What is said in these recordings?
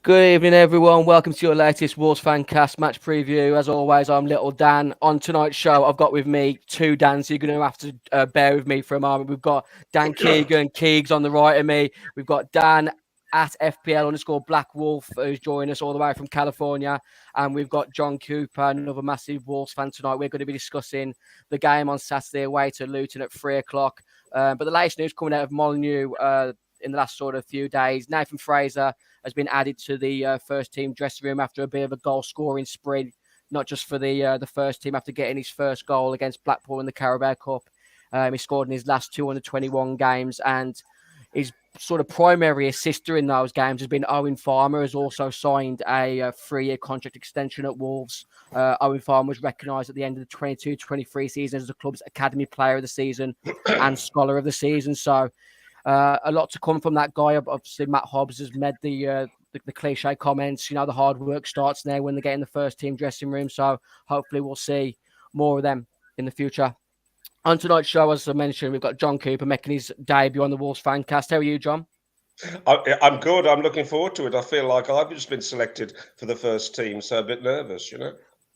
Good evening, everyone. Welcome to your latest Wolves Fancast match preview. As always, I'm Little Dan. On tonight's show, I've got with me two Dans. You're going to have to bear with me for a moment. We've got Dan Keegan, Keegs on the right of me. We've got Dan at FPL_Black Wolf, who's joining us all the way from California. And we've got John Cooper, another massive Wolves fan tonight. We're going to be discussing the game on Saturday away to Luton at 3 o'clock. But the latest news coming out of Molineux in the last sort of few days, Nathan Fraser has been added to the first team dressing room after a bit of a goal scoring spree, not just for the first team after getting his first goal against Blackpool in the Carabao Cup. He scored in his last 221 games, and his sort of primary assister in those games has been Owen Farmer, has also signed a 3-year contract extension at Wolves. Owen Farmer was recognised at the end of the 22-23 season as the club's Academy Player of the Season and Scholar of the Season. So a lot to come from that guy. Obviously, Matt Hobbs has made the cliche comments. You know, the hard work starts now when they get in the first team dressing room. So hopefully we'll see more of them in the future. On tonight's show, as I mentioned, we've got John Cooper making his debut on the Wolves Fancast. How are you, John? I'm good. I'm looking forward to it. I feel like I've just been selected for the first team, so a bit nervous, you know.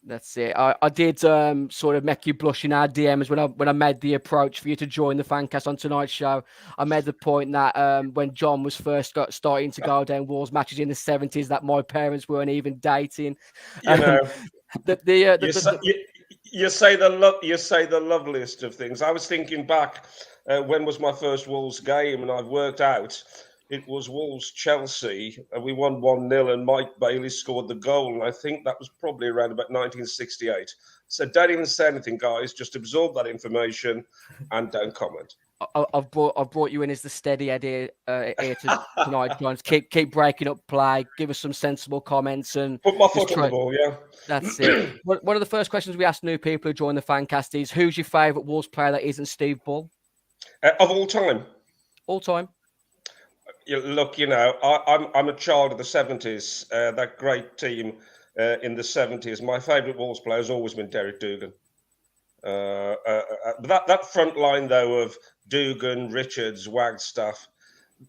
That's it. I did sort of make you blush in our DMs when I made the approach for you to join the Fancast on tonight's show. I made the point that when John was first starting to go down Wolves matches in the 70s, that my parents weren't even dating. You know, you say the loveliest of things. I was thinking back, when was my first Wolves game, and I've worked out it was Wolves-Chelsea, and we won 1-0, and Mike Bailey scored the goal, and I think that was probably around about 1968. So don't even say anything, guys. Just absorb that information and don't comment. I've brought you in as the steady Eddie here tonight, John. Keep breaking up play, give us some sensible comments, and put my foot on the ball. Yeah, that's it. One of the first questions we ask new people who join the Fancast is, who's your favourite Wolves player that isn't Steve Bull? Of all time. All time. Look, you know, I'm a child of the 70s. That great team in the 70s. My favourite Wolves player has always been Derek Dougan. That front line, though, of Dougan, Richards, Wagstaff.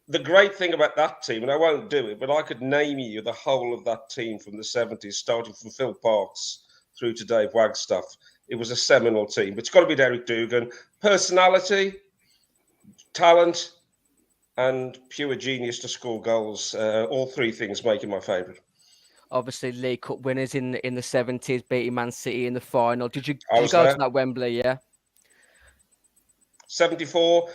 The great thing about that team, and I won't do it, but I could name you the whole of that team from the 70s, starting from Phil Parkes through to Dave Wagstaff. It was a seminal team. But it's got to be Derek Dougan. Personality, talent, and pure genius to score goals. All three things make him my favourite. Obviously, League Cup winners in the 70s, beating Man City in the final. Did you go to that Wembley? Yeah. 74,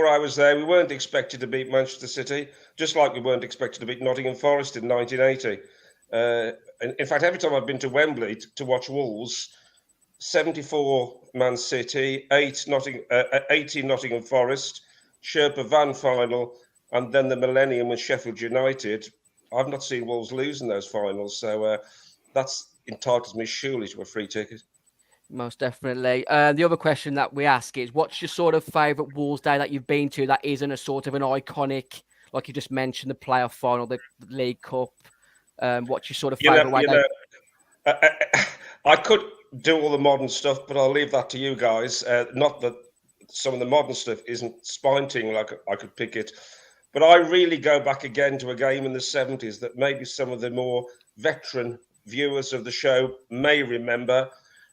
I was there. We weren't expected to beat Manchester City, just like we weren't expected to beat Nottingham Forest in 1980. In fact, every time I've been to Wembley to watch Wolves, 74 Man City, 80 Nottingham Forest, Sherpa Van final, and then the Millennium with Sheffield United. I've not seen Wolves lose in those finals, so that's entitles me surely to a free ticket. Most definitely. The other question that we ask is, what's your sort of favourite Wolves day that you've been to that isn't a sort of an iconic, like you just mentioned, the playoff final, the League Cup? What's your sort of favourite way day? I could do all the modern stuff, but I'll leave that to you guys. Not that some of the modern stuff isn't spine-tingling, like I could pick it. But I really go back again to a game in the 70s that maybe some of the more veteran viewers of the show may remember.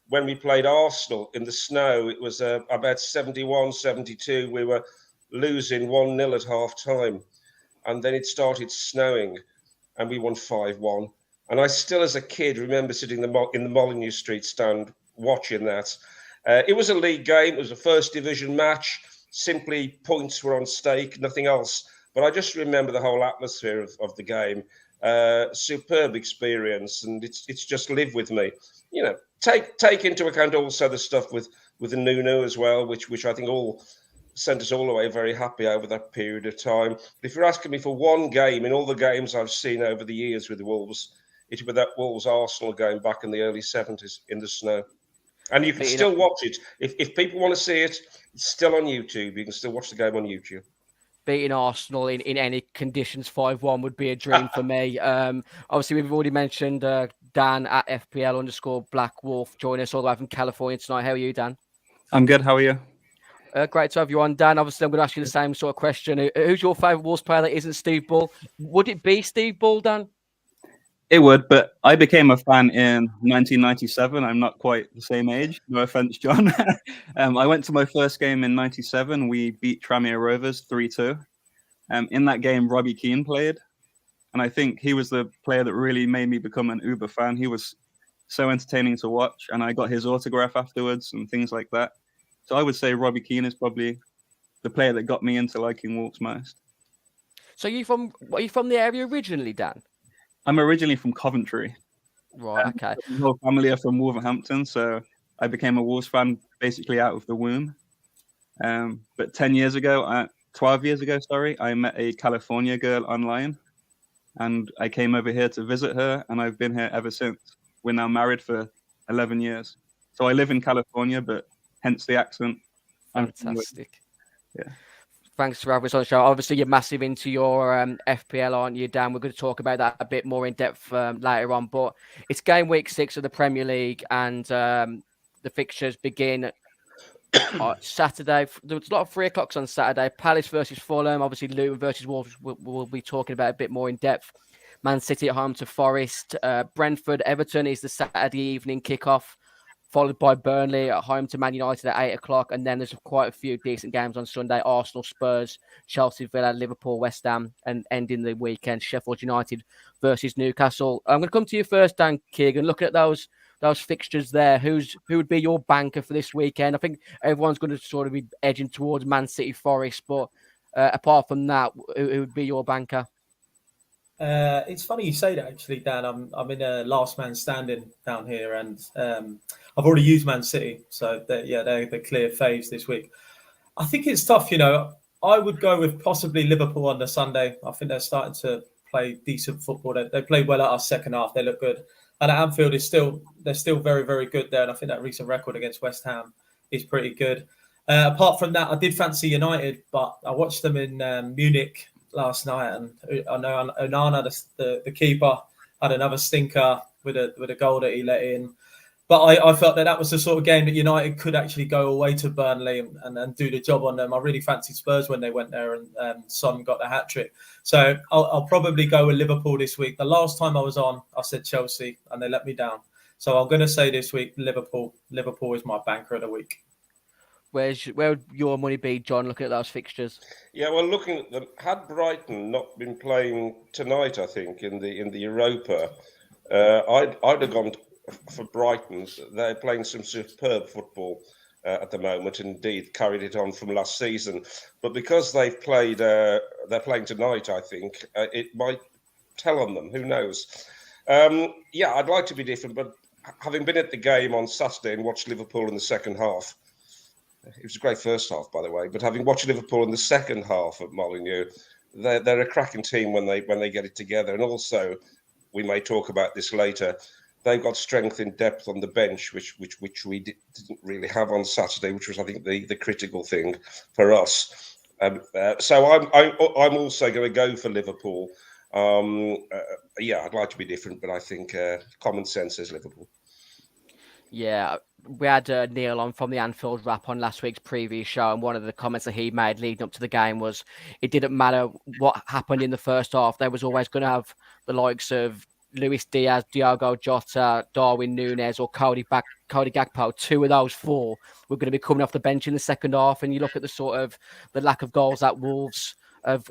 When we played Arsenal in the snow, it was about 71, 72. We were losing 1-0 at half-time. And then it started snowing, and we won 5-1. And I still, as a kid, remember sitting in the Molineux Street stand watching that. It was a league game. It was a first division match. Simply points were on stake, nothing else. But I just remember the whole atmosphere of the game. Superb experience, and it's just lived with me. You know, take into account also the stuff with the Nuno as well, which I think all sent us all away very happy over that period of time. But if you're asking me for one game in all the games I've seen over the years with the Wolves, it would be that Wolves-Arsenal game back in the early 70s in the snow. And you can still watch it. If people want to see it, it's still on YouTube. You can still watch the game on YouTube. Beating Arsenal in any conditions 5-1 would be a dream for me. Obviously, we've already mentioned Dan at FPL_Black Wolf joining us all the way from California tonight. How are you, Dan? I'm good. How are you? Great to have you on, Dan. Obviously, I'm going to ask you the same sort of question. Who's your favourite Wolves player that isn't Steve Bull? Would it be Steve Bull, Dan? It would, but I became a fan in 1997. I'm not quite the same age. No offense, John. I went to my first game in 97. We beat Tranmere Rovers 3-2. In that game, Robbie Keane played. And I think he was the player that really made me become an Uber fan. He was so entertaining to watch. And I got his autograph afterwards and things like that. So I would say Robbie Keane is probably the player that got me into liking Wolves most. So are you from the area originally, Dan? I'm originally from Coventry. Right, okay. My whole family are from Wolverhampton, so I became a Wolves fan basically out of the womb. But 12 years ago, I met a California girl online, and I came over here to visit her, and I've been here ever since. We're now married for 11 years. So I live in California, but hence the accent. Fantastic. Yeah. Thanks for having us on the show. Obviously, you're massive into your FPL, aren't you, Dan? We're going to talk about that a bit more in depth later on. But it's game week 6 of the Premier League, and the fixtures begin Saturday. There's a lot of 3 o'clocks on Saturday. Palace versus Fulham. Obviously, Luton versus Wolves. We'll be talking about a bit more in depth. Man City at home to Forest. Brentford, Everton is the Saturday evening kickoff, followed by Burnley at home to Man United at 8 o'clock. And then there's quite a few decent games on Sunday. Arsenal, Spurs, Chelsea, Villa, Liverpool, West Ham, and ending the weekend, Sheffield United versus Newcastle. I'm going to come to you first, Dan Keegan. Looking at those fixtures there, who would be your banker for this weekend? I think everyone's going to sort of be edging towards Man City, Forest. But apart from that, who would be your banker? It's funny you say that, actually, Dan. I'm in a last man standing down here, and I've already used Man City, so they're the clear faves this week. I think it's tough, I would go with possibly Liverpool on the Sunday. I think they're starting to play decent football. They played well at our second half. They look good, and at Anfield they're still very, very good there. And I think that recent record against West Ham is pretty good. Apart from that, I did fancy United, but I watched them in Munich last night, and I know Onana, the keeper, had another stinker with a goal that he let in. But I felt that was the sort of game that United could actually go away to Burnley and do the job on them. I really fancied Spurs when they went there, and Son got the hat trick. So I'll probably go with Liverpool this week. The last time I was on, I said Chelsea, and they let me down. So I'm going to say this week, Liverpool. Liverpool is my banker of the week. Where would your money be, John, looking at those fixtures? Yeah, well, looking at them, had Brighton not been playing tonight, I think in the Europa, I'd have gone for Brighton. They're playing some superb football at the moment, and indeed carried it on from last season. But because they're playing tonight, I think it might tell on them. Who knows? Yeah, I'd like to be different, but having been at the game on Saturday and watched Liverpool in the second half. It was a great first half, by the way. But having watched Liverpool in the second half at Molineux, they're a cracking team when they get it together. And also, we may talk about this later. They've got strength in depth on the bench, which we didn't really have on Saturday, which was, I think, the critical thing for us. So I'm also going to go for Liverpool. Yeah, I'd like to be different, but I think common sense says Liverpool. Yeah, we had Neil on from the Anfield Wrap on last week's preview show, and one of the comments that he made leading up to the game was it didn't matter what happened in the first half. They was always going to have the likes of Luis Diaz, Diogo Jota, Darwin Núñez, or Cody Gakpo. 2 of those 4 were going to be coming off the bench in the second half. And you look at the sort of the lack of goals that Wolves have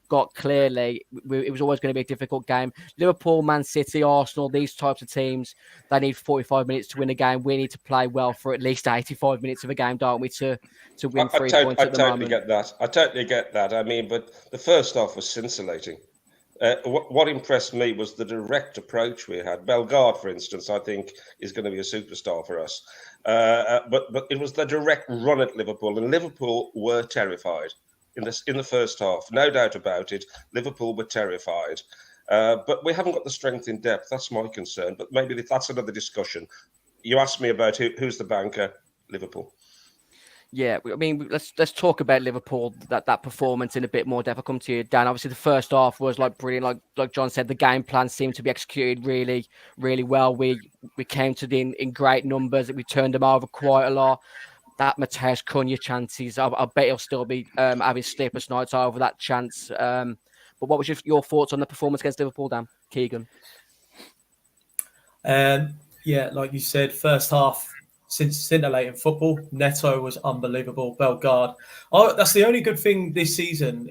got clearly, it was always going to be a difficult game. Liverpool, Man City, Arsenal, these types of teams, they need 45 minutes to win a game. We need to play well for at least 85 minutes of a game, don't we, to win 3 points at the moment. I totally get that. I mean, but the first half was scintillating. What impressed me was the direct approach we had. Bellegarde, for instance, I think is going to be a superstar for us. But it was the direct run at Liverpool, and Liverpool were terrified in the first half. No doubt about it. Liverpool were terrified. But we haven't got the strength in depth. That's my concern. But maybe that's another discussion. You asked me about who's the banker. Liverpool. Yeah, I mean, let's talk about Liverpool, that performance in a bit more depth. I'll come to you, Dan. Obviously, the first half was brilliant. Like John said, the game plan seemed to be executed really, really well. We came to the in great numbers. We turned them over quite a lot. That Mateus Cunha chances, I bet he'll still be having sleepless nights over that chance. But what was your thoughts on the performance against Liverpool, Dan Keegan? Yeah, like you said, first half scintillating football. Neto was unbelievable. Bellegarde. Oh, that's the only good thing this season.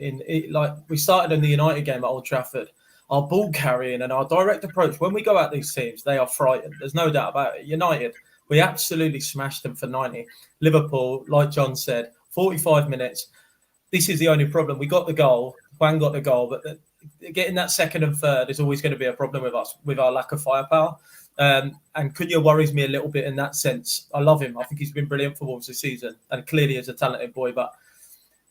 Like we started in the United game at Old Trafford. Our ball carrying and our direct approach when we go at these teams, they are frightened. There's no doubt about it. United, we absolutely smashed them for 90. Liverpool, like John said, 45 minutes. This is the only problem. We got the goal. Juan got the goal, but getting that second and third is always going to be a problem with us, with our lack of firepower. And Cunha worries me a little bit in that sense. I love him. I think he's been brilliant for Wolves this season and clearly is a talented boy. But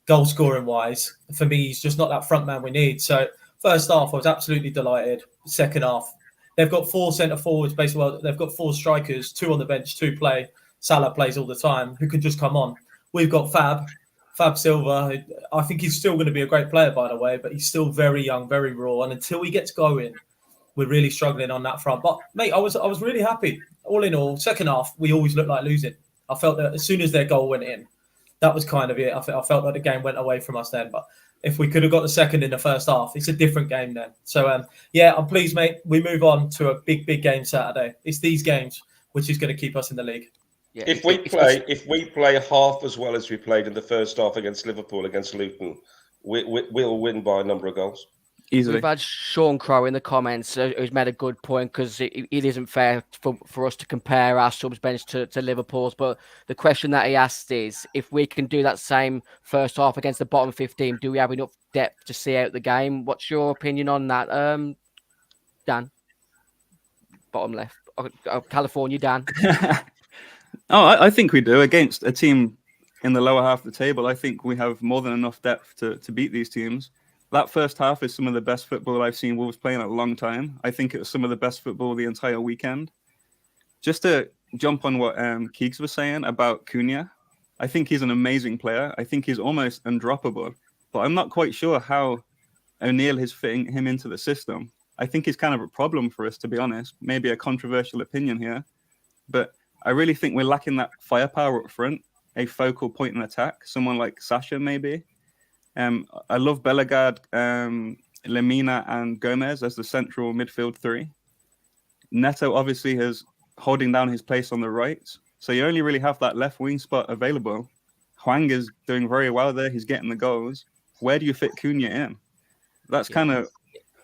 goal scoring wise, for me, he's just not that front man we need. So first half, I was absolutely delighted. Second half, they've got 4 centre forwards. Basically, well, they've got 4 strikers, 2 on the bench, 2 play. Salah plays all the time, who can just come on. We've got Fab Silva. I think he's still going to be a great player, by the way, but he's still very young, very raw. And until he gets going, we're really struggling on that front. But mate, I was really happy. All in all, second half, we always looked like losing. I felt that as soon as their goal went in, that was kind of it. I felt like the game went away from us then. But if we could have got the second in the first half, it's a different game then. So yeah, I'm pleased, mate. We move on to a big game Saturday. It's these games which is going to keep us in the league. Yeah, if we play half as well as we played in the first half against Liverpool, against Luton, we'll win by a number of goals. Easily. We've had Sean Crow in the comments who's made a good point because it isn't fair for us to compare our subs bench to Liverpool's. But the question that he asked is, if we can do that same first half against the bottom 15, do we have enough depth to see out the game? What's your opinion on that, Dan? Bottom left. California, Dan. I think we do. Against a team in the lower half of the table, I think we have more than enough depth to beat these teams. That first half is some of the best football I've seen Wolves play in a long time. I think it was some of the best football the entire weekend. Just to jump on what Keegs was saying about Cunha, I think he's an amazing player. I think he's almost undroppable. But I'm not quite sure how O'Neill is fitting him into the system. I think he's kind of a problem for us, to be honest. Maybe a controversial opinion here. But I really think we're lacking that firepower up front, a focal point in attack, someone like Sasha maybe. I love Bellegarde, Lemina and Gomez as the central midfield 3. Neto obviously is holding down his place on the right. So you only really have that left wing spot available. Hwang is doing very well there. He's getting the goals. Where do you fit Cunha in? That's kind of...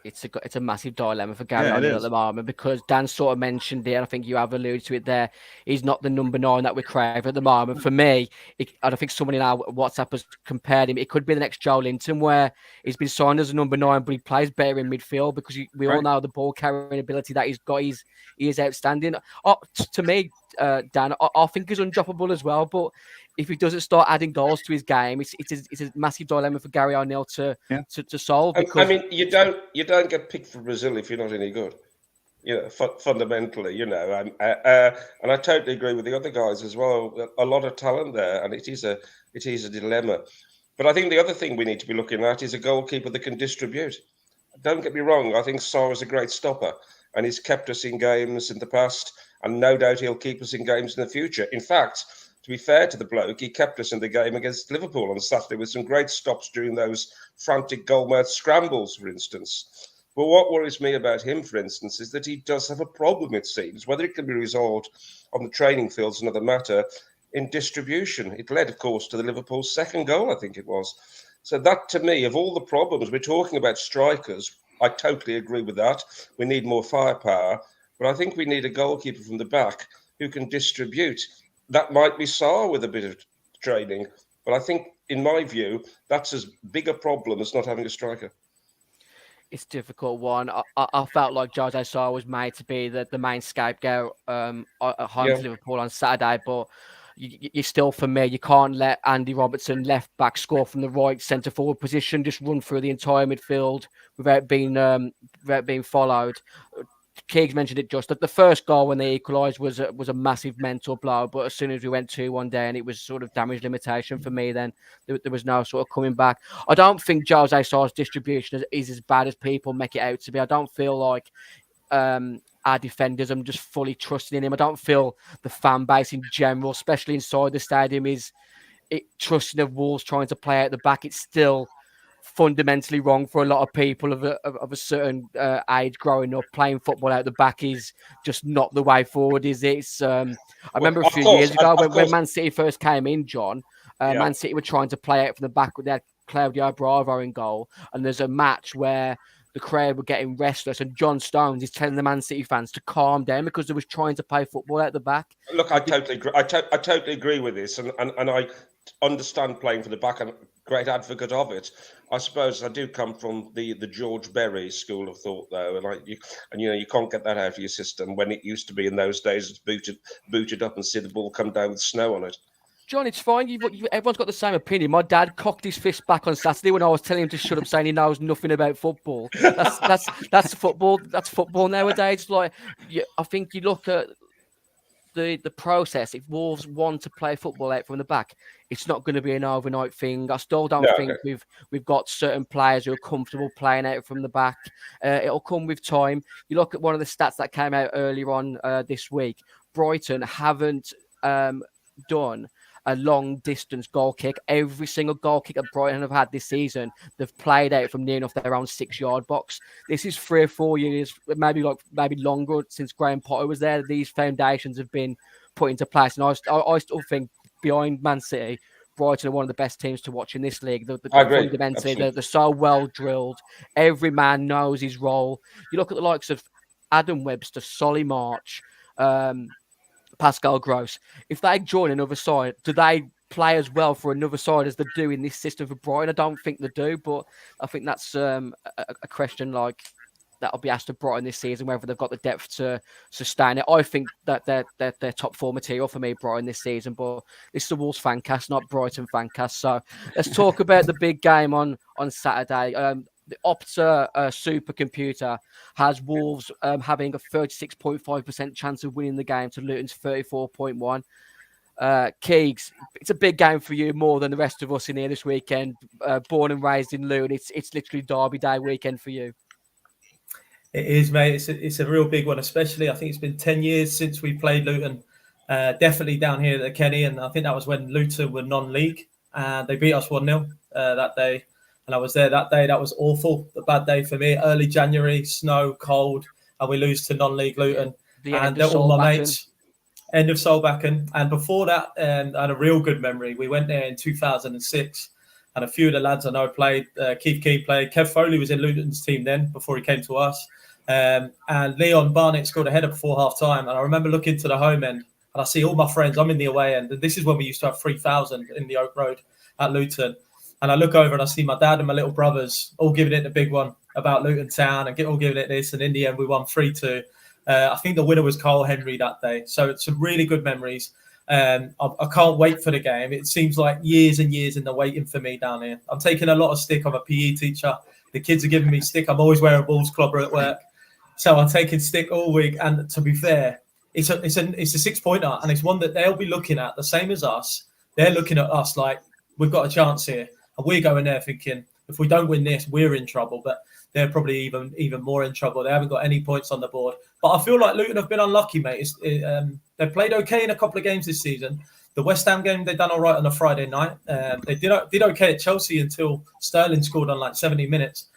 It's a massive dilemma for Gary O'Neill at the moment because Dan sort of mentioned it, and I think you have alluded to it there. He's not the number 9 that we crave at the moment. For me, I don't think someone in our WhatsApp has compared him. It could be the next Joe Linton, where he's been signed as a number 9, but he plays better in midfield because we all know the ball carrying ability that he's got. He is outstanding. To me, Dan, I think he's undroppable as well, but if he doesn't start adding goals to his game, it's a massive dilemma for Gary O'Neill to solve. Because... I mean, you don't get picked for Brazil if you're not any good. Fundamentally, and I totally agree with the other guys as well. A lot of talent there, and it is a dilemma. But I think the other thing we need to be looking at is a goalkeeper that can distribute. Don't get me wrong. I think Sarr is a great stopper, and he's kept us in games in the past, and no doubt he'll keep us in games in the future. In fact, to be fair to the bloke, he kept us in the game against Liverpool on Saturday with some great stops during those frantic goalmouth scrambles, for instance. But what worries me about him, for instance, is that he does have a problem, it seems. Whether it can be resolved on the training field is another matter. In distribution, it led, of course, to the Liverpool second goal, I think it was. So that, to me, of all the problems, we're talking about strikers. I totally agree with that. We need more firepower. But I think we need a goalkeeper from the back who can distribute. That might be Sarr with a bit of training. But I think, in my view, that's as big a problem as not having a striker. It's a difficult one. I felt like Jose Sarr was made to be the main scapegoat at home to Liverpool on Saturday, but you still, for me, you can't let Andy Robertson, left back, score from the right centre forward position, just run through the entire midfield without being followed. Keegs mentioned it just that the first goal when they equalised was a massive mental blow, but as soon as we went 2-1 down, it was sort of damage limitation for me. Then there was no sort of coming back. I don't think Jose Sarr's distribution is as bad as people make it out to be. I don't feel like our defenders, I'm just fully trusting in him. I don't feel the fan base in general, especially inside the stadium, is trusting of Wolves trying to play out the back. It's still fundamentally wrong for a lot of people of a certain age growing up. Playing football out the back is just not the way forward, is it? I remember a few years ago when Man City first came in, John, Man City were trying to play out from the back with their Claudio Bravo in goal, and there's a match where the crowd were getting restless, and John Stones is telling the Man City fans to calm down because they was trying to play football out the back. Look, I totally agree. I totally agree with this, and I understand playing for the back. I'm a great advocate of it. I suppose I do come from the George Berry school of thought, though, and you can't get that out of your system when it used to be in those days. It's booted up and see the ball come down with snow on it. John, it's fine. Everyone's got the same opinion. My dad cocked his fist back on Saturday when I was telling him to shut up, saying he knows nothing about football. That's football. That's football nowadays. Like, I think you look at the process. If Wolves want to play football out from the back, it's not going to be an overnight thing. I still don't think we've got certain players who are comfortable playing out from the back. It'll come with time. You look at one of the stats that came out earlier on this week. Brighton haven't done a long distance goal kick. Every single goal kick that Brighton have had this season, they've played out from near enough their own 6-yard box. This is 3 or 4 years, maybe longer since Graham Potter was there. These foundations have been put into place, and I still think behind Man City, Brighton are one of the best teams to watch in this league. Fundamentally, they're so well drilled. Every man knows his role. You look at the likes of Adam Webster, Solly March, Pascal Gross. If they join another side, do they play as well for another side as they do in this system for Brighton? I don't think they do, but I think that's a question like that'll be asked of Brighton this season, whether they've got the depth to sustain it. I think that they're top 4 material for me, Brighton, this season, but this is the Wolves Fancast, not Brighton Fancast. So let's talk about the big game on Saturday. The Opta supercomputer has Wolves having a 36.5% chance of winning the game to Luton's 34.1. Keegs, it's a big game for you more than the rest of us in here this weekend. Born and raised in Luton, it's literally Derby Day weekend for you. It is, mate. It's a real big one, especially I think it's been 10 years since we played Luton. Definitely down here at the Kenny, and I think that was when Luton were non-league. They beat us 1-0 that day. And I was there that day. That was awful. A bad day for me. Early January, snow, cold, and we lose to non-league Luton. And they're all my mates. End of Solbakken. And before that, I had a real good memory. We went there in 2006, and a few of the lads I know played. Keith Key played. Kev Foley was in Luton's team then before he came to us. And Leon Barnett scored a header before half-time. And I remember looking to the home end, and I see all my friends. I'm in the away end. And this is when we used to have 3,000 in the Oak Road at Luton. And I look over and I see my dad and my little brothers all giving it the big one about Luton Town and all giving it this. And in the end, we won 3-2. I think the winner was Cole Henry that day. So it's some really good memories. I can't wait for the game. It seems like years and years in the waiting for me down here. I'm taking a lot of stick. I'm a PE teacher. The kids are giving me stick. I'm always wearing a Bulls clobber at work. So I'm taking stick all week. And to be fair, it's a 6-pointer. And it's one that they'll be looking at the same as us. They're looking at us like we've got a chance here. And we're going there thinking, if we don't win this, we're in trouble. But they're probably even more in trouble. They haven't got any points on the board. But I feel like Luton have been unlucky, mate. They've played okay in a couple of games this season. The West Ham game, they've done all right on a Friday night. They did okay at Chelsea until Sterling scored on like 70 minutes.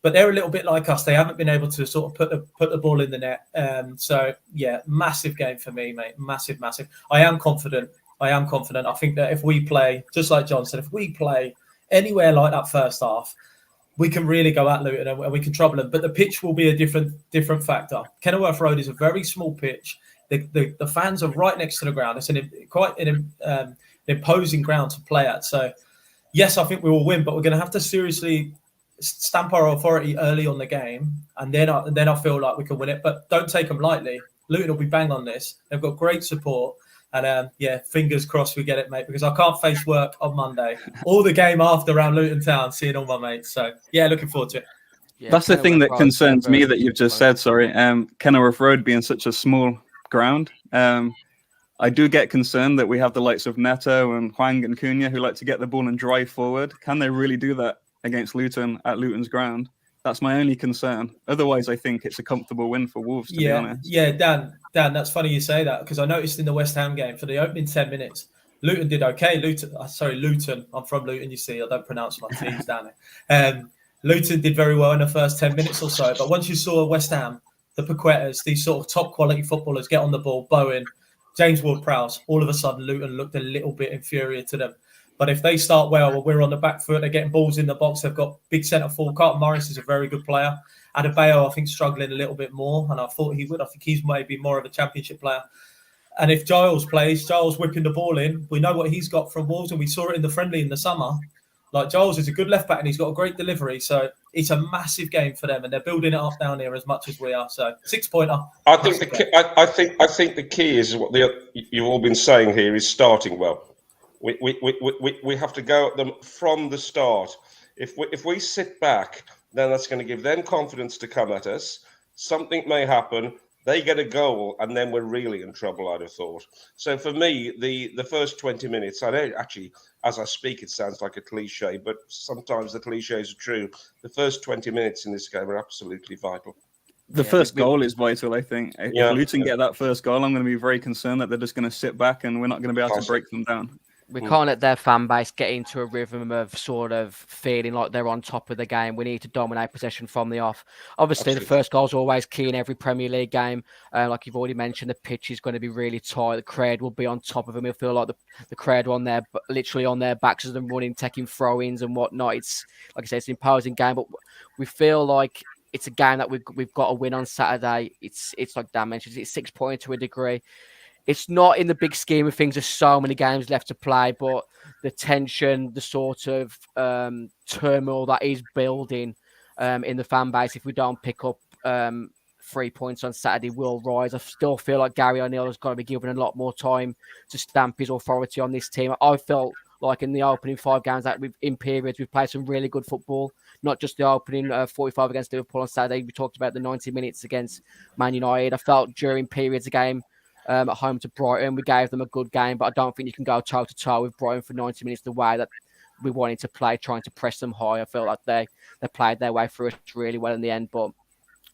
But they're a little bit like us. They haven't been able to sort of put the ball in the net. So, yeah, massive game for me, mate. Massive. I am confident. I think that if we play, just like John said, if we play anywhere like that first half, we can really go at Luton and we can trouble them. But the pitch will be a different factor. Kenilworth Road is a very small pitch. The fans are right next to the ground. It's quite an imposing ground to play at. So, yes, I think we will win, but we're going to have to seriously stamp our authority early on the game, and then I feel like we can win it. But don't take them lightly. Luton will be bang on this. They've got great support. And, fingers crossed we get it, mate, because I can't face work on Monday. All the game after around Luton Town, seeing all my mates. So, yeah, looking forward to it. Yeah, that's the thing that concerns me that you've just said, sorry. Kenilworth Road being such a small ground. I do get concerned that we have the likes of Neto and Hwang and Cunha who like to get the ball and drive forward. Can they really do that against Luton at Luton's ground? That's my only concern. Otherwise, I think it's a comfortable win for Wolves, to be honest. Yeah, Dan, that's funny you say that, because I noticed in the West Ham game, for the opening 10 minutes, Luton did okay. Luton. I'm from Luton, you see. I don't pronounce my teams down there. Luton did very well in the first 10 minutes or so. But once you saw West Ham, the Paquetas, these sort of top quality footballers get on the ball, Bowen, James Ward-Prowse, all of a sudden Luton looked a little bit inferior to them. But if they start well, we're on the back foot. They're getting balls in the box. They've got big centre forward. Carlton Morris is a very good player. Adebayo, I think, struggling a little bit more. And I thought he would. I think he's maybe more of a championship player. And if Giles plays, Giles whipping the ball in, we know what he's got from Wolves, and we saw it in the friendly in the summer. Like, Giles is a good left back and he's got a great delivery. So it's a massive game for them, and they're building it up down here as much as we are. So 6-pointer. I think the key is what you've all been saying here is starting well. We have to go at them from the start. If we sit back, then that's going to give them confidence to come at us. Something may happen. They get a goal, and then we're really in trouble, I'd have thought. So for me, the first 20 minutes, I know actually, as I speak, it sounds like a cliche, but sometimes the cliches are true. The first 20 minutes in this game are absolutely vital. The first goal is vital, I think. If Luton get that first goal, I'm going to be very concerned that they're just going to sit back and we're not going to be able to break them down. We can't let their fan base get into a rhythm of sort of feeling like they're on top of the game. We need to dominate possession from the off. Obviously, the first goal is always key in every Premier League game. Like you've already mentioned, the pitch is going to be really tight. The crowd will be on top of them. You'll feel like the crowd are on their, literally on their backs as them running, taking throw-ins and whatnot. It's, like I said, it's an imposing game, but we feel like it's a game that we've got to win on Saturday. It's like Dan mentioned, it's 6 points to a degree. It's not in the big scheme of things. There's so many games left to play, but the tension, the sort of turmoil that is building in the fan base, if we don't pick up 3 points on Saturday, will rise. I still feel like Gary O'Neill has got to be given a lot more time to stamp his authority on this team. I felt like in the opening 5 games that in periods we've played some really good football, not just the opening 45 against Liverpool on Saturday. We talked about the 90 minutes against Man United. I felt during periods of game at home to Brighton, we gave them a good game, but I don't think you can go toe-to-toe with Brighton for 90 minutes the way that we wanted to play, trying to press them high. I feel like they played their way through it really well in the end. But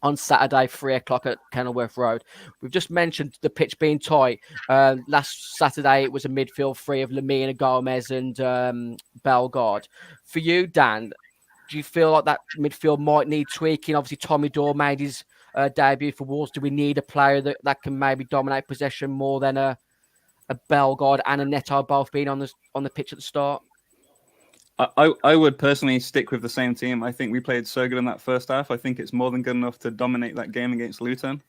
on Saturday, 3 o'clock at Kenilworth Road, we've just mentioned the pitch being tight. Last Saturday, it was a midfield three of Lamina, Gomez and Bellegarde. For you, Dan, do you feel like that midfield might need tweaking? Obviously, Tommy Dore made his debut for Wolves. Do we need a player that can maybe dominate possession more than a Bellegarde and a Neto both being on the pitch at the start? I would personally stick with the same team. I think we played so good in that first half. I think it's more than good enough to dominate that game against Luton.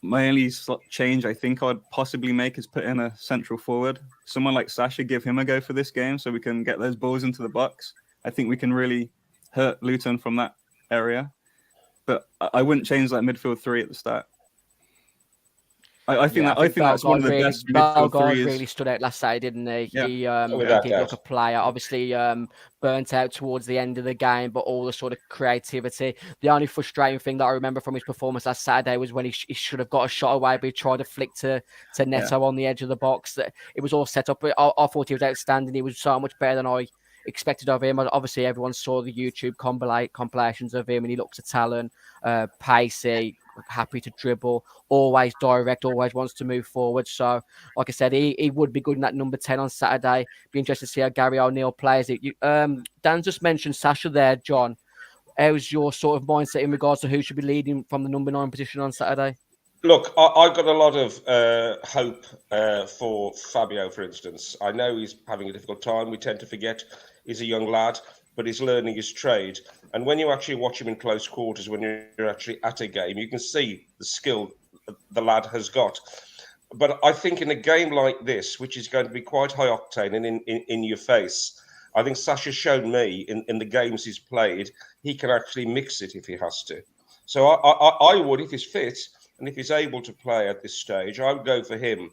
My only change I think I'd possibly make is put in a central forward. Someone like Sasha, give him a go for this game so we can get those balls into the box. I think we can really hurt Luton from that area. But I wouldn't change that midfield three at the start. I think that's one of the best midfield threes. Really stood out last Saturday, didn't he? Yeah. He did look a player. Obviously, burnt out towards the end of the game, but all the sort of creativity. The only frustrating thing that I remember from his performance last Saturday was when he should have got a shot away, but he tried to flick to Neto on the edge of the box. It was all set up. I thought he was outstanding. He was so much better than I expected of him. Obviously, everyone saw the YouTube compilations of him, and he looks a talent, pacey, happy to dribble, always direct, always wants to move forward. So, like I said, he would be good in that number 10 on Saturday. Be interested to see how Gary O'Neill plays it. Dan just mentioned Sasha there, John. How's your sort of mindset in regards to who should be leading from the number 9 position on Saturday? Look, I've got a lot of hope for Fabio, for instance. I know he's having a difficult time. We tend to forget he's a young lad, but he's learning his trade. And when you actually watch him in close quarters, when you're actually at a game, you can see the skill the lad has got. But I think in a game like this, which is going to be quite high octane and in your face, I think Sasha's shown me in the games he's played, he can actually mix it if he has to. So I would, if he's fit and if he's able to play at this stage, I would go for him.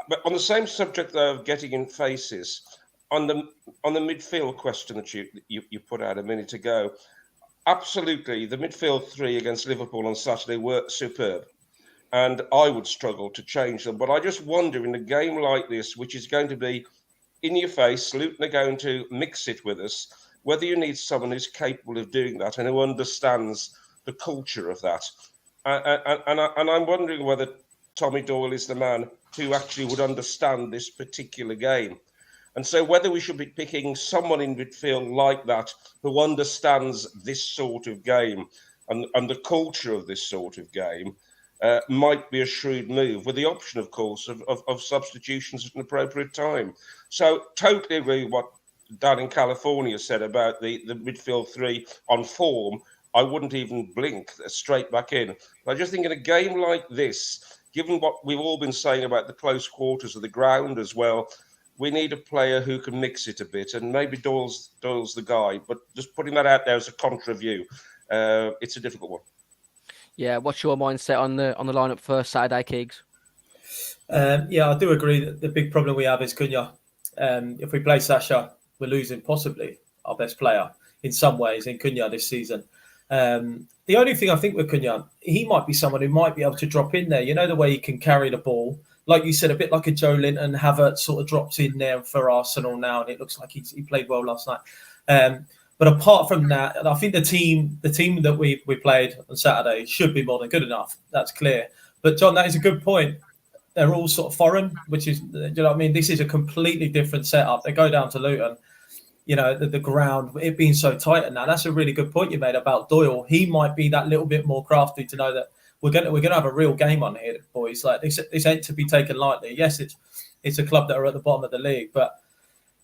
But on the same subject, though, of getting in faces, on the midfield question that you put out a minute ago, absolutely, the midfield three against Liverpool on Saturday were superb. And I would struggle to change them. But I just wonder, in a game like this, which is going to be in your face, Luton are going to mix it with us, whether you need someone who's capable of doing that and who understands the culture of that. And I'm wondering whether Tommy Doyle is the man who actually would understand this particular game. And so whether we should be picking someone in midfield like that who understands this sort of game and the culture of this sort of game might be a shrewd move, with the option, of course, of substitutions at an appropriate time. So totally agree with what Dan in California said about the midfield three on form. I wouldn't even blink, straight back in. But I just think in a game like this, given what we've all been saying about the close quarters of the ground as well, we need a player who can mix it a bit, and maybe Doyle's the guy. But just putting that out there as a contra view, it's a difficult one. Yeah, what's your mindset on the lineup for Saturday, Keegs? Yeah, I do agree that the big problem we have is Cunha. If we play Sasha, we're losing possibly our best player in some ways in Cunha this season. The only thing I think with Cunha, he might be someone who might be able to drop in there. You know, the way he can carry the ball. Like you said, a bit like a Joe Linton, Havertz sort of dropped in there for Arsenal now, and it looks like he played well last night. But apart from that, I think the team that we played on Saturday should be more than good enough. That's clear. But John, that is a good point. They're all sort of foreign, which is, you know what I mean? This is a completely different setup. They go down to Luton, you know, the ground, it being so tight. And now that's a really good point you made about Doyle. He might be that little bit more crafty to know that we're gonna have a real game on here, boys. Like this ain't to be taken lightly. Yes, it's a club that are at the bottom of the league, but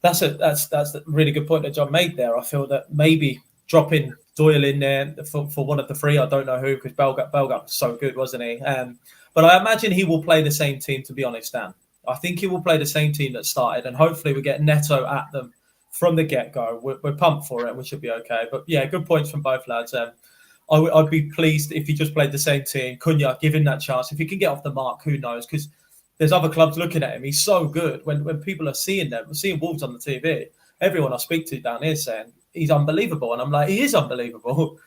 that's a really good point that John made there. I feel that maybe dropping Doyle in there for one of the three, I don't know who, because Bellegarde was so good, wasn't he? But I imagine he will play the same team, to be honest, Dan. I think he will play the same team that started, and hopefully we get Neto at them from the get-go. We're pumped for it. We should be okay. But yeah, good points from both lads. I'd be pleased if he just played the same team. Cunha, give him that chance. If he can get off the mark, who knows? Because there's other clubs looking at him. He's so good. When people are seeing Wolves on the TV, everyone I speak to down here saying he's unbelievable. And I'm like, he is unbelievable.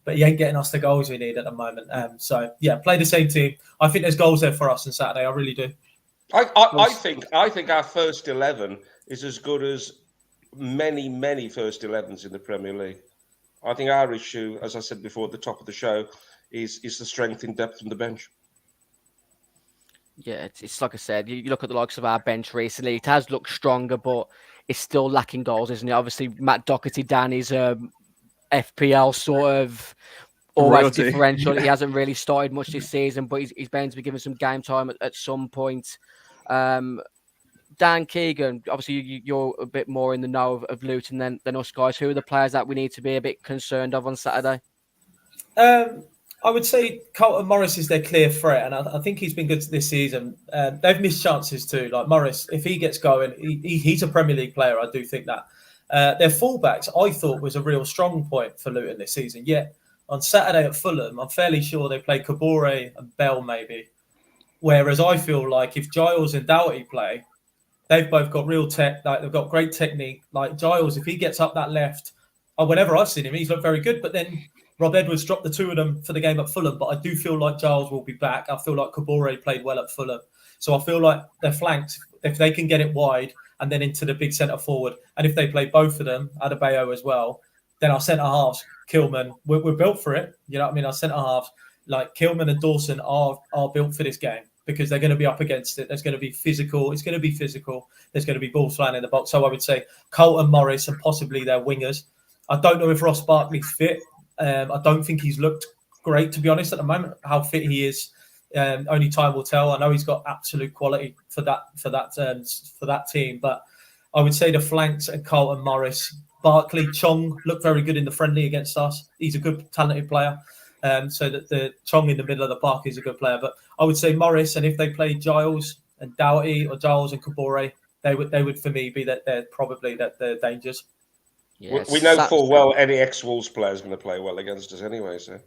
But he ain't getting us the goals we need at the moment. So, yeah, play the same team. I think there's goals there for us on Saturday. I really do. I think our first 11 is as good as many first 11s in the Premier League. I think our issue, as I said before at the top of the show, is the strength in depth from the bench. Yeah, it's like I said, you look at the likes of our bench recently, it has looked stronger, but it's still lacking goals, isn't it? Obviously, Matt Doherty, Danny's FPL sort of always Royalty. Differential. He hasn't really started much this season, but he's bound to be given some game time at some point. Dan Keegan, obviously you're a bit more in the know of Luton than us guys. Who are the players that we need to be a bit concerned of on Saturday? I would say Carlton Morris is their clear threat, and I think he's been good this season. They've missed chances too. Like Morris, if he gets going, he's a Premier League player. I do think that. Their fullbacks, I thought, was a real strong point for Luton this season. Yet on Saturday at Fulham, I'm fairly sure they play Kabore and Bell maybe. Whereas I feel like if Giles and Doughty play, they've both got real tech. Like they've got great technique. Like Giles, if he gets up that left, whenever I've seen him, he's looked very good. But then Rob Edwards dropped the two of them for the game at Fulham. But I do feel like Giles will be back. I feel like Kabore played well at Fulham. So I feel like their flanks, if they can get it wide and then into the big centre forward, and if they play both of them, Adebayo as well, then our centre halves, Kilman, we're built for it. You know what I mean? Our centre halves, like Kilman and Dawson, are built for this game because they're going to be up against it. There's going to be physical. It's going to be physical. There's going to be balls flying in the box. So I would say Carlton Morris and possibly their wingers. I don't know if Ross Barkley's fit. I don't think he's looked great, to be honest, at the moment. How fit he is, only time will tell. I know he's got absolute quality for that team, but I would say the flanks and Carlton Morris, Barkley, Chong looked very good in the friendly against us. He's a good, talented player. So that the Chong in the middle of the park is a good player. But I would say Morris, and if they play Giles and Doughty or Giles and Kabore, they would for me be that they're probably the dangers. Yes. We know full well any ex-Wolves player is going to play well against us anyway. So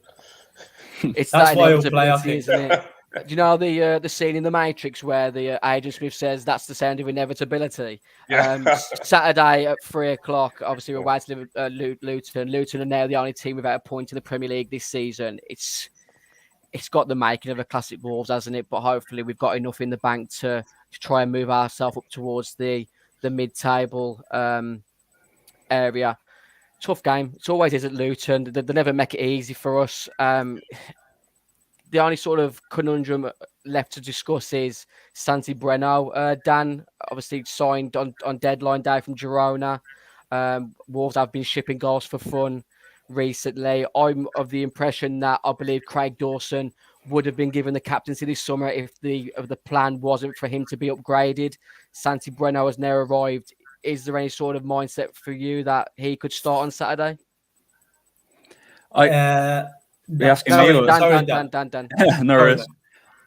it's that's that why he'll play, I think. Isn't it? Do you know the scene in The Matrix where the Agent Smith says that's the sound of inevitability? Yeah. Saturday at 3:00. Obviously, we're waiting to Luton. Luton are now the only team without a point in the Premier League this season. It's got the making of a classic Wolves, hasn't it? But hopefully, we've got enough in the bank to try and move ourselves up towards the mid-table area. Tough game. It always is at Luton. They never make it easy for us. the only sort of conundrum left to discuss is Santi Breno. Dan obviously signed on deadline day from Girona. Wolves have been shipping goals for fun recently. I'm of the impression that I believe Craig Dawson would have been given the captaincy this summer if the plan wasn't for him to be upgraded. Santi Breno has now arrived. Is there any sort of mindset for you that he could start on Saturday? You're asking me? Or... Dan. No worries.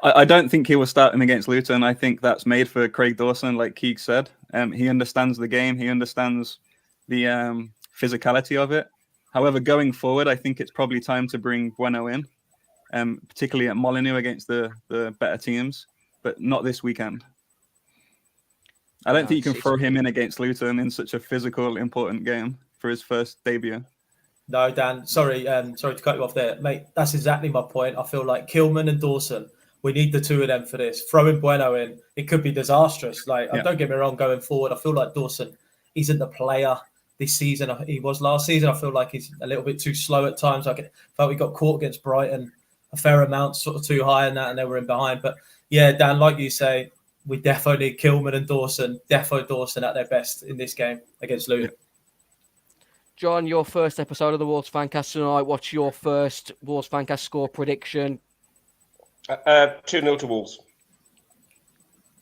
I don't think he will start him against Luton. I think that's made for Craig Dawson, like Keeg said. He understands the game. He understands the physicality of it. However, going forward, I think it's probably time to bring Bueno in, particularly at Molineux against the better teams, but not this weekend. I don't think you can throw him in against Luton in such a physical, important game for his first debut. No, Dan, sorry to cut you off there, mate. That's exactly my point. I feel like Kilman and Dawson, we need the two of them for this. Throwing Bueno in, it could be disastrous. Don't get me wrong, going forward, I feel like Dawson isn't the player this season he was last season. I feel like he's a little bit too slow at times. I felt we got caught against Brighton a fair amount, sort of too high in that, and they were in behind. But yeah, Dan, like you say, we definitely need Kilman and Dawson, Dawson at their best in this game against Luton. John, your first episode of the Wolves Fancast tonight. What's your first Wolves Fancast score prediction? 2-0 to Wolves.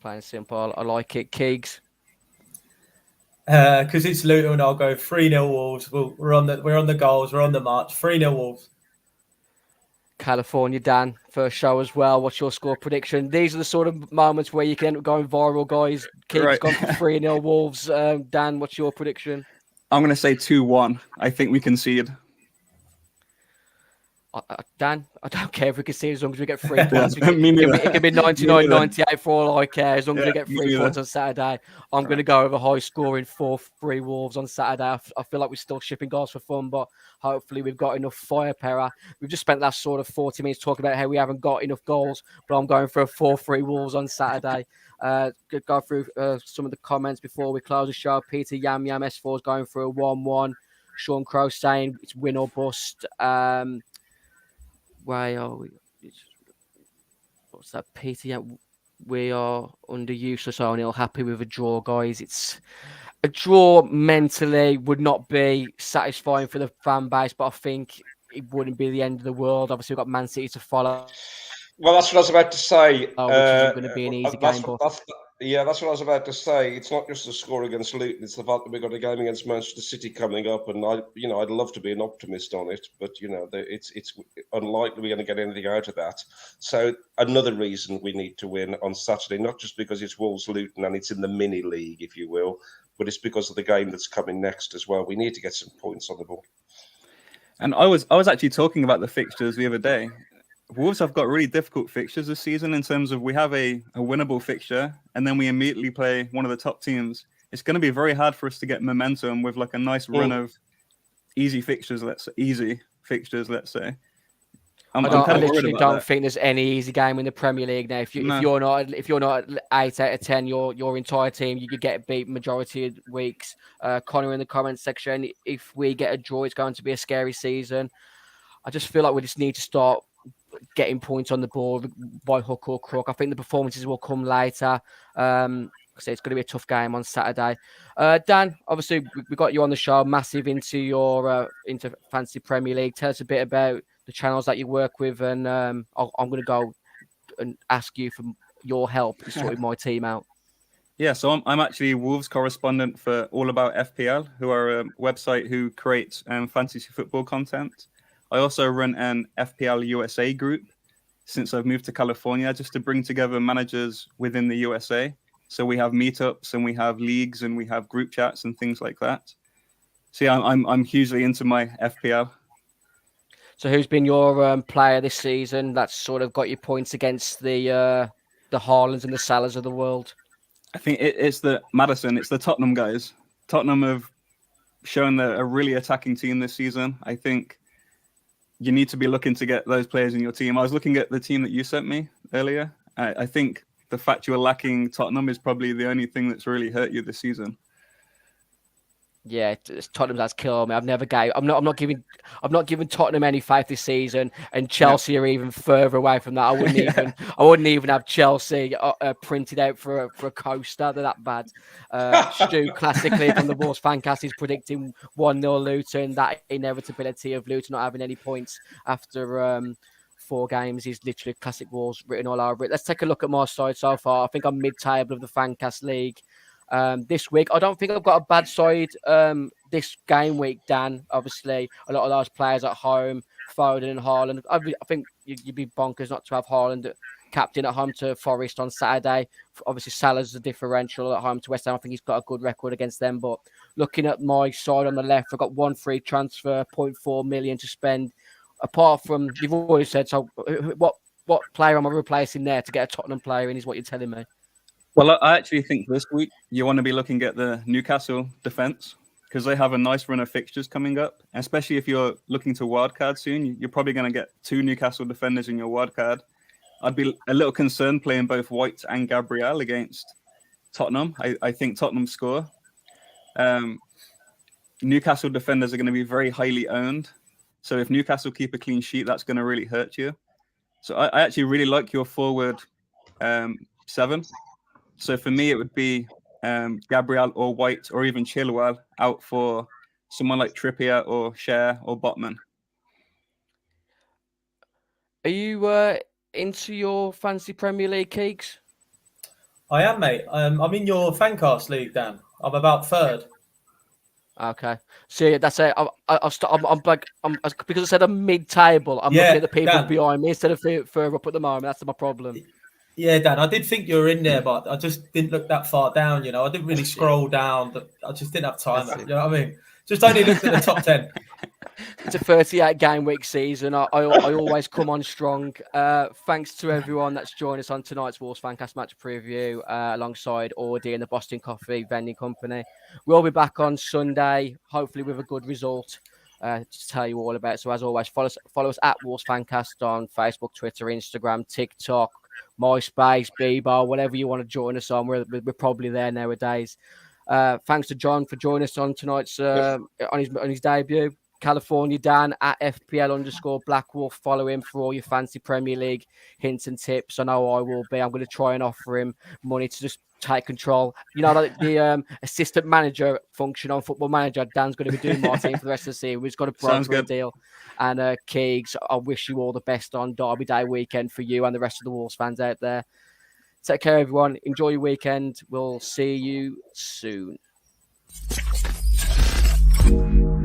Plain and simple. I like it. Keegs? Because it's Luton, I'll go 3-0 Wolves. We're on the goals. We're on the march. 3-0 Wolves. California, Dan, first show as well. What's your score prediction? These are the sort of moments where you can end up going viral, guys. Keegs gone for 3-0 Wolves. Dan, what's your prediction? I'm going to say 2-1. I think we concede. Dan, I don't care if we concede as long as we get 3 points. It can be 99-98 for all I care. As long as we get 3 points on Saturday, I'm going to go with a high scoring 4-3 Wolves on Saturday. I feel like we're still shipping goals for fun, but hopefully we've got enough firepower. We've just spent last sort of 40 minutes talking about how we haven't got enough goals, but I'm going for a 4-3 Wolves on Saturday. Go through some of the comments before we close the show. Peter Yam S4 is going for a 1-1. Sean Crow saying it's win or bust. Why are we? What's that, Peter? Yeah, we are under useless O'Neill. Happy with a draw, guys. It's a draw mentally would not be satisfying for the fan base, but I think it wouldn't be the end of the world. Obviously, we've got Man City to follow. Well, that's what I was about to say. Which isn't going to be an easy game. That's what I was about to say. It's not just the score against Luton; it's the fact that we've got a game against Manchester City coming up, and I'd love to be an optimist on it, but it's unlikely we're going to get anything out of that. So another reason we need to win on Saturday, not just because it's Wolves Luton and it's in the mini league, if you will, but it's because of the game that's coming next as well. We need to get some points on the board. And I was actually talking about the fixtures the other day. Wolves have got really difficult fixtures this season in terms of we have a winnable fixture and then we immediately play one of the top teams. It's going to be very hard for us to get momentum with like a nice run of easy fixtures, let's say. I literally don't think there's any easy game in the Premier League now. If you're not 8 out of 10, your entire team, you could get beat majority of weeks. Connor in the comments section, if we get a draw, it's going to be a scary season. I just feel like we just need to start getting points on the board by hook or crook. I think the performances will come later. So it's going to be a tough game on Saturday. Dan, obviously we got you on the show, massive into your into Fantasy Premier League. Tell us a bit about the channels that you work with, and I'm going to go and ask you for your help in sorting my team out. Yeah, so I'm actually Wolves correspondent for All About FPL, who are a website who creates fantasy football content. I also run an FPL USA group since I've moved to California, just to bring together managers within the USA. So we have meetups and we have leagues and we have group chats and things like that. So yeah, I'm hugely into my FPL. So who's been your player this season that's sort of got your points against the Haalands and the Salahs of the world? I think it's the Maddison. It's the Tottenham guys. Tottenham have shown they're a really attacking team this season. I think you need to be looking to get those players in your team. I was looking at the team that you sent me earlier. I think the fact you were lacking Tottenham is probably the only thing that's really hurt you this season. Yeah, Tottenham has killed me. I'm not giving Tottenham any faith this season, and Chelsea are even further away from that. I wouldn't even have Chelsea printed out for a coaster. They're that bad. Stu, classically from the Wolves Fancast, is predicting 1-0 Luton. That inevitability of Luton not having any points after 4 games is literally classic Wolves written all over it. Let's take a look at my side so far. I think I'm mid-table of the Fancast League. This week, I don't think I've got a bad side this game week, Dan. Obviously, a lot of those players at home, Foden and Haaland. I think you'd be bonkers not to have Haaland captain at home to Forest on Saturday. Obviously, Salah's the differential at home to West Ham. I think he's got a good record against them. But looking at my side on the left, I've got 1 free transfer, 0.4 million to spend. Apart from, you've always said, so what player am I replacing there to get a Tottenham player in is what you're telling me. Well, I actually think this week you want to be looking at the Newcastle defense because they have a nice run of fixtures coming up. Especially if you're looking to wildcard soon, you're probably going to get 2 Newcastle defenders in your wildcard. I'd be a little concerned playing both White and Gabriel against Tottenham. I think Tottenham score. Newcastle defenders are going to be very highly owned. So if Newcastle keep a clean sheet, that's going to really hurt you. So I actually really like your forward 7. So for me, it would be Gabriel or White or even Chilwell out for someone like Trippier or Cher or Botman. Are you into your fancy Premier League, Keeks? I am, mate. I'm in your Fancast League, Dan. I'm about 3rd. Okay. See, that's it. I'm because I said I'm mid-table. I'm looking at the people Dan, behind me instead of further up at the moment. That's my problem. Yeah, Dan, I did think you were in there, but I just didn't look that far down. I didn't really scroll down. I just didn't have time. You know what I mean? Just only looked at the top 10. It's a 38 game week season. I always come on strong. Thanks to everyone that's joined us on tonight's Wolves Fancast match preview alongside Audi and the Boston Coffee Vending Company. We'll be back on Sunday, hopefully with a good result to tell you all about. So as always, follow us at Wolves Fancast on Facebook, Twitter, Instagram, TikTok, MySpace, Bebo, whatever you want to join us on. We're probably there nowadays. Thanks to John for joining us on tonight's on his debut. California Dan at FPL_Blackwolf. Follow him for all your fancy Premier League hints and tips. I know I will be. I'm going to try and offer him money to just take control. Like the assistant manager function on Football Manager. Dan's going to be doing my team for the rest of the season. We've got a broker deal. And Keegs, I wish you all the best on Derby Day weekend for you and the rest of the Wolves fans out there. Take care, everyone. Enjoy your weekend. We'll see you soon.